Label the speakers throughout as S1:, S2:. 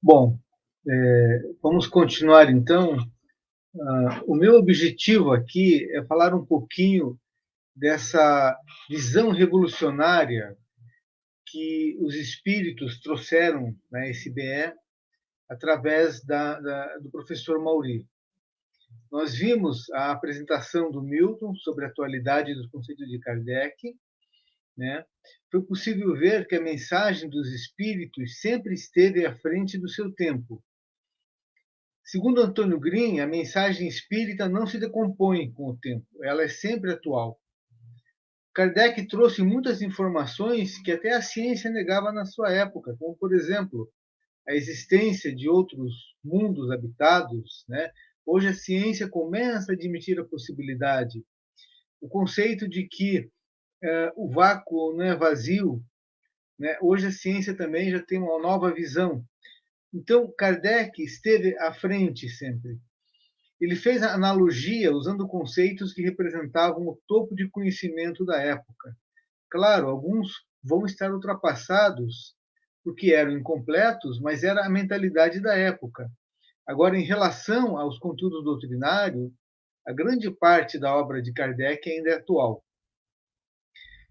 S1: Bom, vamos continuar então. O meu objetivo aqui é falar um pouquinho dessa visão revolucionária que os espíritos trouxeram na SBE através do professor Mauri. Nós vimos a apresentação do Milton sobre a atualidade dos conceitos de Kardec, né? Foi possível ver que a mensagem dos espíritos sempre esteve à frente do seu tempo. Segundo Antônio Green, a mensagem espírita não se decompõe com o tempo, ela é sempre atual. Kardec trouxe muitas informações que até a ciência negava na sua época, como, por exemplo, a existência de outros mundos habitados, né? Hoje a ciência começa a admitir a possibilidade. O conceito de que o vácuo não é vazio, né? Hoje a ciência também já tem uma nova visão. Então, Kardec esteve à frente sempre. Ele fez a analogia usando conceitos que representavam o topo de conhecimento da época. Claro, alguns vão estar ultrapassados porque eram incompletos, mas era a mentalidade da época. Agora, em relação aos conteúdos doutrinários, a grande parte da obra de Kardec ainda é atual.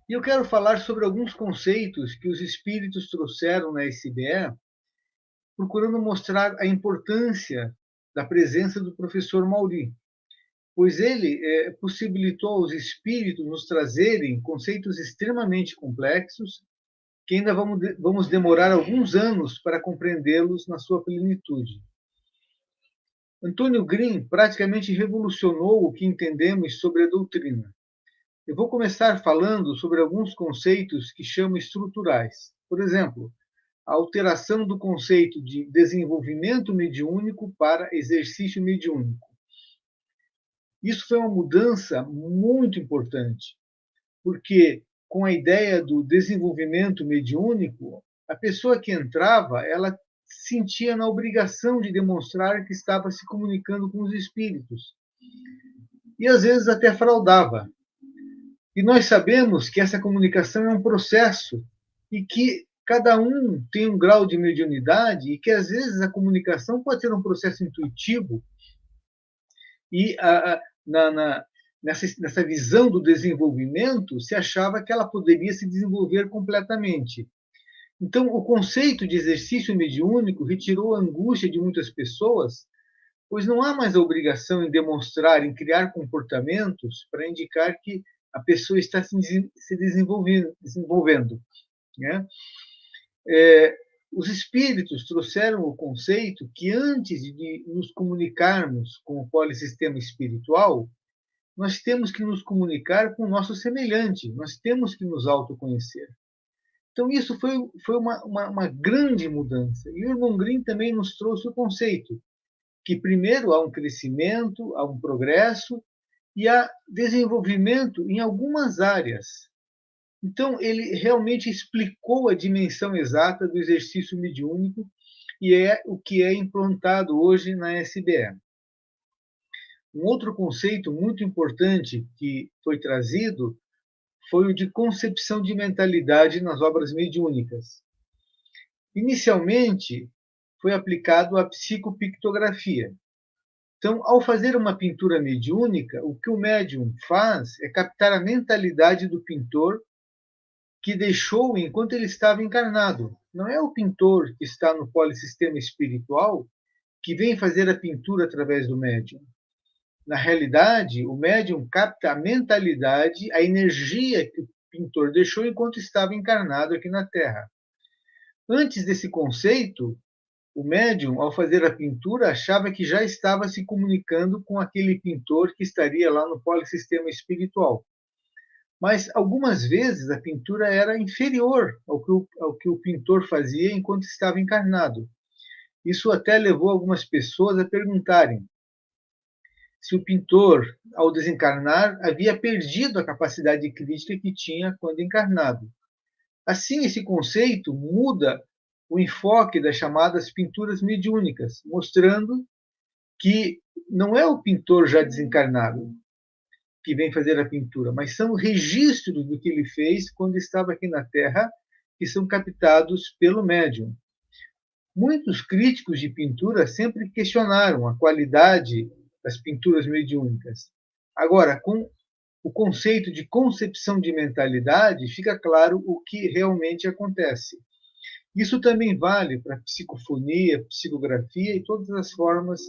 S1: E eu quero falar sobre alguns conceitos que os espíritos trouxeram na SBE, procurando mostrar a importância da presença do professor Mauri, pois ele possibilitou aos espíritos nos trazerem conceitos extremamente complexos, que ainda vamos demorar alguns anos para compreendê-los na sua plenitude. Antônio Green praticamente revolucionou o que entendemos sobre a doutrina. Eu vou começar falando sobre alguns conceitos que chamo estruturais. Por exemplo, a alteração do conceito de desenvolvimento mediúnico para exercício mediúnico. Isso foi uma mudança muito importante, porque com a ideia do desenvolvimento mediúnico, a pessoa que entrava, ela sentia na obrigação de demonstrar que estava se comunicando com os espíritos. E às vezes até fraudava. E nós sabemos que essa comunicação é um processo e que cada um tem um grau de mediunidade e que às vezes a comunicação pode ser um processo intuitivo e nessa visão do desenvolvimento se achava que ela poderia se desenvolver completamente. Então, o conceito de exercício mediúnico retirou a angústia de muitas pessoas, pois não há mais a obrigação em demonstrar, em criar comportamentos para indicar que a pessoa está se desenvolvendo, né? Os espíritos trouxeram o conceito que antes de nos comunicarmos com o polissistema espiritual, nós temos que nos comunicar com o nosso semelhante, nós temos que nos autoconhecer. Então, isso foi uma grande mudança. E o irmão Grimm também nos trouxe o conceito que, primeiro, há um crescimento, há um progresso e há desenvolvimento em algumas áreas. Então, ele realmente explicou a dimensão exata do exercício mediúnico e é o que é implantado hoje na SBE. Um outro conceito muito importante que foi trazido foi o de concepção de mentalidade nas obras mediúnicas. Inicialmente, foi aplicado a psicopictografia. Então, ao fazer uma pintura mediúnica, o que o médium faz é captar a mentalidade do pintor que deixou enquanto ele estava encarnado. Não é o pintor que está no polissistema espiritual que vem fazer a pintura através do médium. Na realidade, o médium capta a mentalidade, a energia que o pintor deixou enquanto estava encarnado aqui na Terra. Antes desse conceito, o médium, ao fazer a pintura, achava que já estava se comunicando com aquele pintor que estaria lá no polissistema espiritual. Mas algumas vezes a pintura era inferior ao que o pintor fazia enquanto estava encarnado. Isso até levou algumas pessoas a perguntarem se o pintor, ao desencarnar, havia perdido a capacidade crítica que tinha quando encarnado. Assim, esse conceito muda o enfoque das chamadas pinturas mediúnicas, mostrando que não é o pintor já desencarnado que vem fazer a pintura, mas são registros do que ele fez quando estava aqui na Terra, que são captados pelo médium. Muitos críticos de pintura sempre questionaram a qualidade das pinturas mediúnicas. Agora, com o conceito de concepção de mentalidade, fica claro o que realmente acontece. Isso também vale para psicofonia, psicografia e todas as formas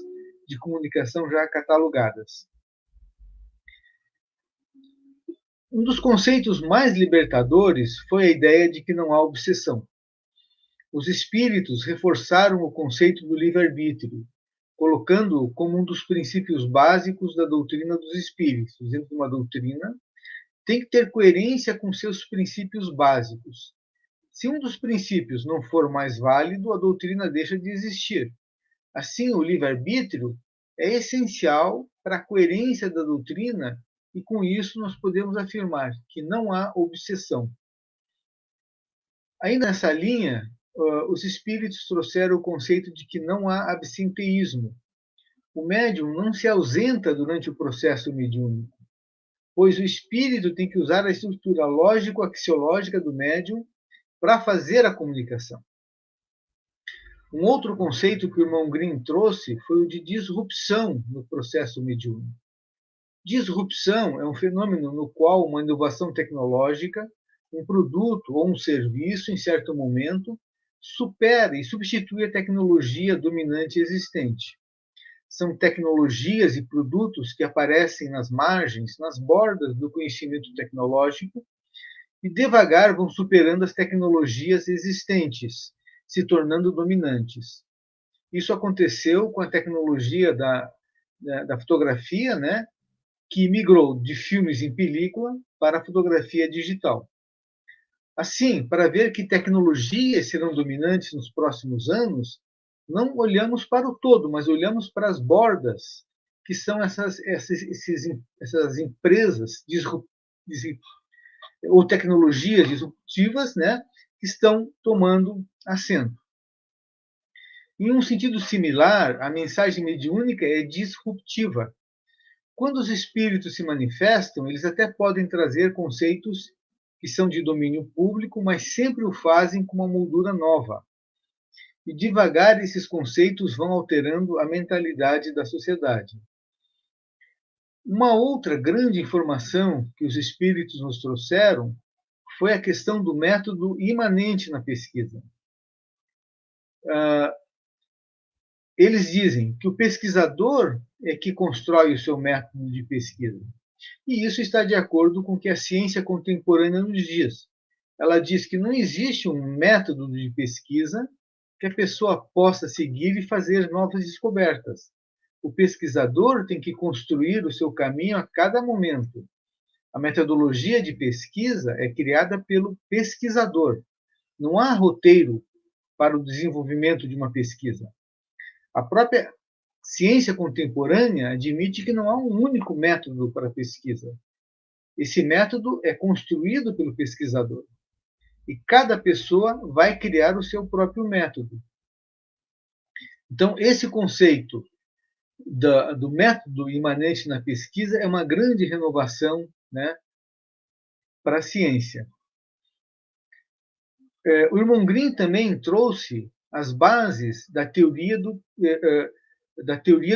S1: de comunicação já catalogadas. Um dos conceitos mais libertadores foi a ideia de que não há obsessão. Os espíritos reforçaram o conceito do livre-arbítrio, colocando-o como um dos princípios básicos da doutrina dos espíritos, dizendo que uma doutrina tem que ter coerência com seus princípios básicos. Se um dos princípios não for mais válido, a doutrina deixa de existir. Assim, o livre-arbítrio é essencial para a coerência da doutrina e, com isso, nós podemos afirmar que não há obsessão. Ainda nessa linha, os espíritos trouxeram o conceito de que não há absenteísmo. O médium não se ausenta durante o processo mediúnico, pois o espírito tem que usar a estrutura lógico-axiológica do médium para fazer a comunicação. Um outro conceito que o irmão Grimm trouxe foi o de disrupção no processo mediúnico. Disrupção é um fenômeno no qual uma inovação tecnológica, um produto ou um serviço, em certo momento, supera e substitui a tecnologia dominante existente. São tecnologias e produtos que aparecem nas margens, nas bordas do conhecimento tecnológico e devagar vão superando as tecnologias existentes, se tornando dominantes. Isso aconteceu com a tecnologia da fotografia, né, que migrou de filmes em película para a fotografia digital. Assim, para ver que tecnologias serão dominantes nos próximos anos, não olhamos para o todo, mas olhamos para as bordas, que são essas empresas ou tecnologias disruptivas, né, que estão tomando assento. Em um sentido similar, a mensagem mediúnica é disruptiva. Quando os espíritos se manifestam, eles até podem trazer conceitos que são de domínio público, mas sempre o fazem com uma moldura nova. E devagar esses conceitos vão alterando a mentalidade da sociedade. Uma outra grande informação que os espíritos nos trouxeram foi a questão do método imanente na pesquisa. Eles dizem que o pesquisador é que constrói o seu método de pesquisa. E isso está de acordo com o que a ciência contemporânea nos diz. Ela diz que não existe um método de pesquisa que a pessoa possa seguir e fazer novas descobertas. O pesquisador tem que construir o seu caminho a cada momento. A metodologia de pesquisa é criada pelo pesquisador. Não há roteiro para o desenvolvimento de uma pesquisa. A própria ciência contemporânea admite que não há um único método para a pesquisa. Esse método é construído pelo pesquisador. E cada pessoa vai criar o seu próprio método. Então, esse conceito do método imanente na pesquisa é uma grande renovação, né, para a ciência. O irmão Grimm também trouxe as bases da teoria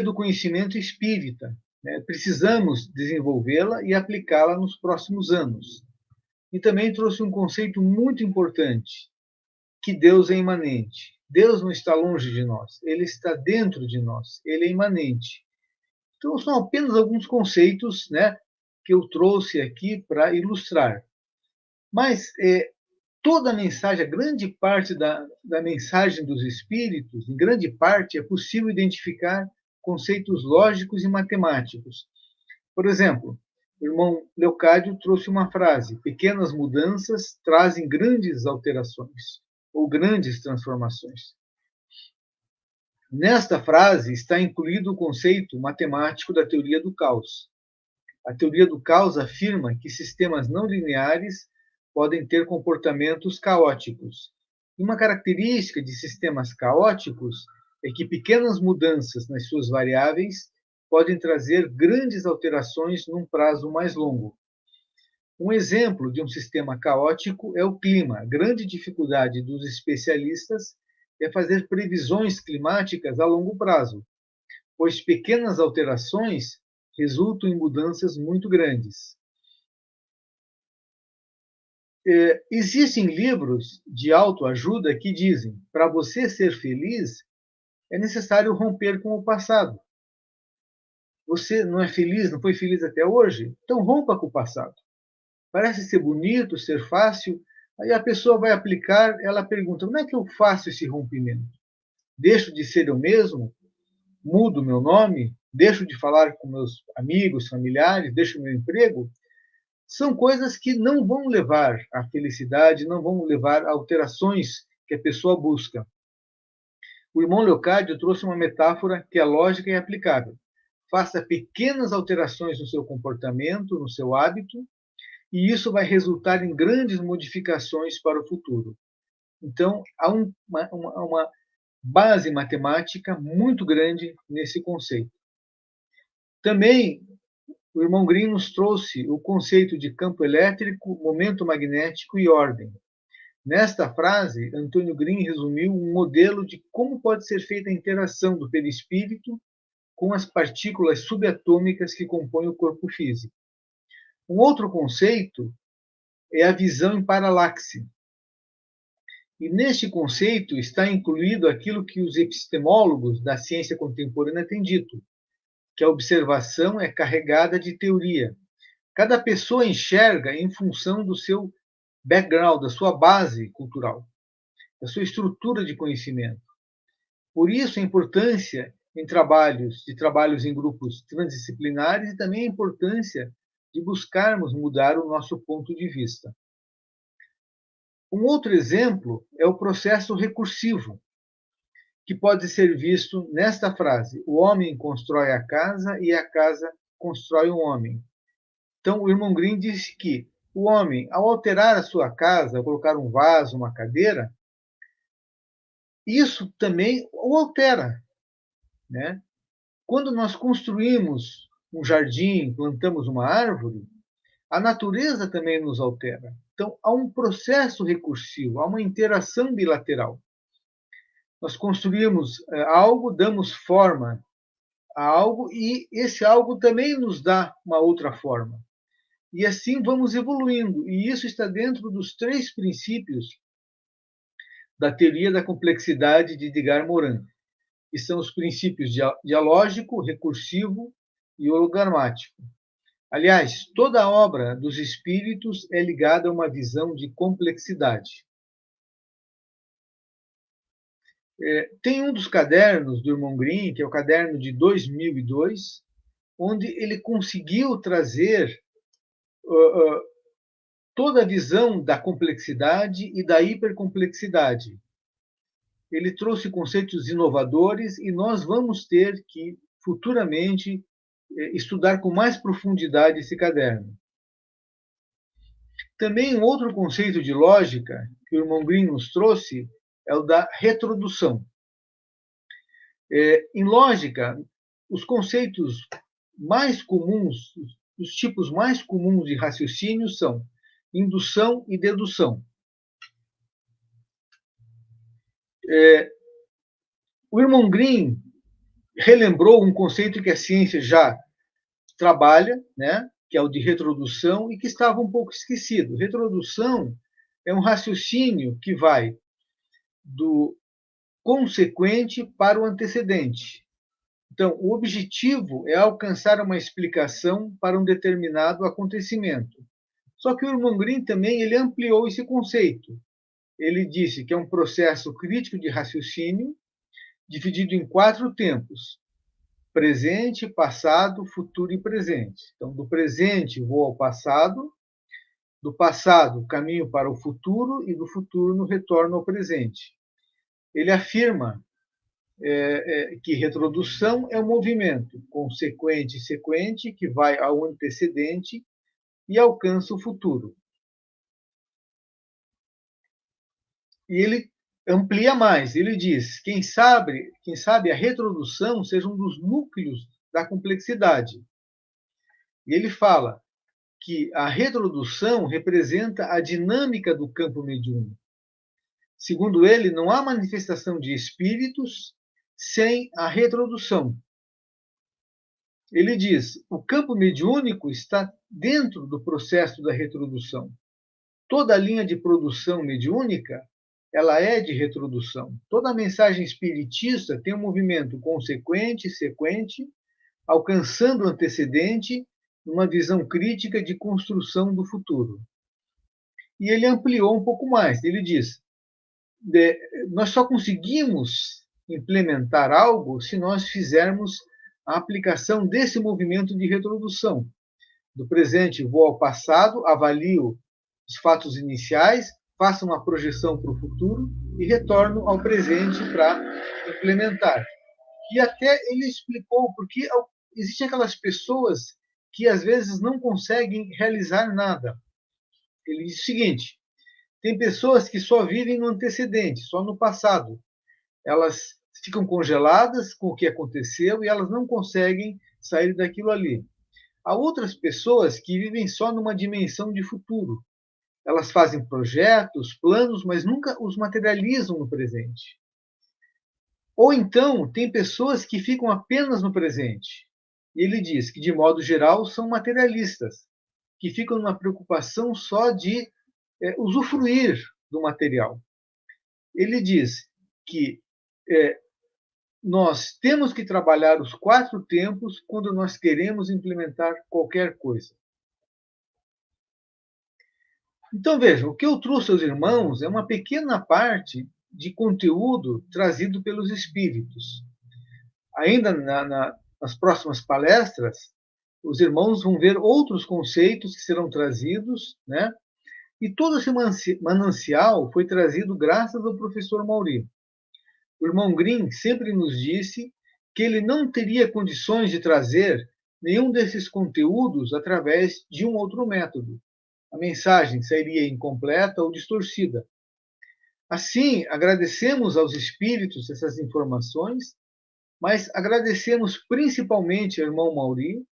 S1: do conhecimento espírita. Né? Precisamos desenvolvê-la e aplicá-la nos próximos anos. E também trouxe um conceito muito importante, que Deus é imanente. Deus não está longe de nós, ele está dentro de nós, ele é imanente. Então, são apenas alguns conceitos, né, que eu trouxe aqui para ilustrar. Mas toda a mensagem, a grande parte da mensagem dos espíritos, em grande parte, é possível identificar conceitos lógicos e matemáticos. Por exemplo, o irmão Leocádio trouxe uma frase: pequenas mudanças trazem grandes alterações ou grandes transformações. Nesta frase está incluído o conceito matemático da teoria do caos. A teoria do caos afirma que sistemas não lineares podem ter comportamentos caóticos. E uma característica de sistemas caóticos é que pequenas mudanças nas suas variáveis podem trazer grandes alterações num prazo mais longo. Um exemplo de um sistema caótico é o clima. A grande dificuldade dos especialistas é fazer previsões climáticas a longo prazo, pois pequenas alterações resultam em mudanças muito grandes. Existem livros de autoajuda que dizem: para você ser feliz, é necessário romper com o passado. Você não é feliz, não foi feliz até hoje? Então rompa com o passado. Parece ser bonito, ser fácil. Aí a pessoa vai aplicar, ela pergunta: como é que eu faço esse rompimento? Deixo de ser eu mesmo? Mudo meu nome? Deixo de falar com meus amigos, familiares? Deixo meu emprego? São coisas que não vão levar à felicidade, não vão levar a alterações que a pessoa busca. O irmão Leocádio trouxe uma metáfora que é lógica e aplicável. Faça pequenas alterações no seu comportamento, no seu hábito, e isso vai resultar em grandes modificações para o futuro. Então, há uma base matemática muito grande nesse conceito. Também, o irmão Green nos trouxe o conceito de campo elétrico, momento magnético e ordem. Nesta frase, Antônio Green resumiu um modelo de como pode ser feita a interação do perispírito com as partículas subatômicas que compõem o corpo físico. Um outro conceito é a visão em paralaxe. E neste conceito está incluído aquilo que os epistemólogos da ciência contemporânea têm dito, que a observação é carregada de teoria. Cada pessoa enxerga em função do seu background, da sua base cultural, da sua estrutura de conhecimento. Por isso, a importância de trabalhos em grupos transdisciplinares e também a importância de buscarmos mudar o nosso ponto de vista. Um outro exemplo é o processo recursivo, que pode ser visto nesta frase: o homem constrói a casa e a casa constrói o homem. Então, o irmão Green disse que o homem, ao alterar a sua casa, ao colocar um vaso, uma cadeira, isso também o altera, né? Quando nós construímos um jardim, plantamos uma árvore, a natureza também nos altera. Então, há um processo recursivo, há uma interação bilateral. Nós construímos algo, damos forma a algo e esse algo também nos dá uma outra forma. E assim vamos evoluindo. E isso está dentro dos 3 princípios da teoria da complexidade de Edgar Morin, que são os princípios dialógico, recursivo e hologramático. Aliás, toda a obra dos espíritos é ligada a uma visão de complexidade. Tem um dos cadernos do irmão Green, que é o caderno de 2002, onde ele conseguiu trazer toda a visão da complexidade e da hipercomplexidade. Ele trouxe conceitos inovadores e nós vamos ter que, futuramente, estudar com mais profundidade esse caderno. Também um outro conceito de lógica que o irmão Green nos trouxe é o da retrodução. Em lógica, os conceitos mais comuns, os tipos mais comuns de raciocínio são indução e dedução. O irmão Green relembrou um conceito que a ciência já trabalha, né, que é o de retrodução, e que estava um pouco esquecido. Retrodução é um raciocínio que vai do consequente para o antecedente. Então, o objetivo é alcançar uma explicação para um determinado acontecimento. Só que o irmão Green também ele ampliou esse conceito. Ele disse que é um processo crítico de raciocínio dividido em 4 tempos: presente, passado, futuro e presente. Então, do presente vou ao passado, do passado caminho para o futuro e do futuro no retorno ao presente. Ele afirma que retrodução é um movimento consequente e sequente que vai ao antecedente e alcança o futuro. E ele amplia mais, ele diz: quem sabe a retrodução seja um dos núcleos da complexidade. E ele fala que a retrodução representa a dinâmica do campo mediúnico. Segundo ele, não há manifestação de espíritos sem a retrodução. Ele diz: o campo mediúnico está dentro do processo da retrodução. Toda a linha de produção mediúnica, ela é de retrodução. Toda a mensagem espiritista tem um movimento consequente, sequente, alcançando o antecedente, numa visão crítica de construção do futuro. E ele ampliou um pouco mais. Ele diz: nós só conseguimos implementar algo se nós fizermos a aplicação desse movimento de retrodução. Do presente, vou ao passado, avalio os fatos iniciais, faço uma projeção para o futuro e retorno ao presente para implementar. E até ele explicou porque existem aquelas pessoas que às vezes não conseguem realizar nada. Ele diz o seguinte: tem pessoas que só vivem no antecedente, só no passado. Elas ficam congeladas com o que aconteceu e elas não conseguem sair daquilo ali. Há outras pessoas que vivem só numa dimensão de futuro. Elas fazem projetos, planos, mas nunca os materializam no presente. Ou então, tem pessoas que ficam apenas no presente. E ele diz que, de modo geral, são materialistas, que ficam numa preocupação só de usufruir do material. Ele diz que nós temos que trabalhar os 4 tempos quando nós queremos implementar qualquer coisa. Então, vejam, o que eu trouxe aos irmãos é uma pequena parte de conteúdo trazido pelos espíritos. Ainda nas próximas palestras, os irmãos vão ver outros conceitos que serão trazidos, né? E todo esse manancial foi trazido graças ao professor Mauri. O irmão Grimm sempre nos disse que ele não teria condições de trazer nenhum desses conteúdos através de um outro método. A mensagem sairia incompleta ou distorcida. Assim, agradecemos aos espíritos essas informações, mas agradecemos principalmente ao irmão Mauri,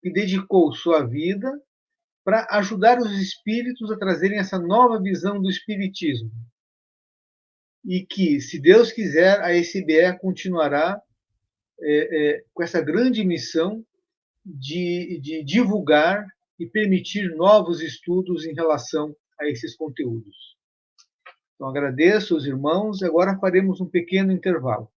S1: que dedicou sua vida para ajudar os espíritos a trazerem essa nova visão do espiritismo. E que, se Deus quiser, a SBE continuará com essa grande missão de divulgar e permitir novos estudos em relação a esses conteúdos. Então, agradeço aos irmãos e agora faremos um pequeno intervalo.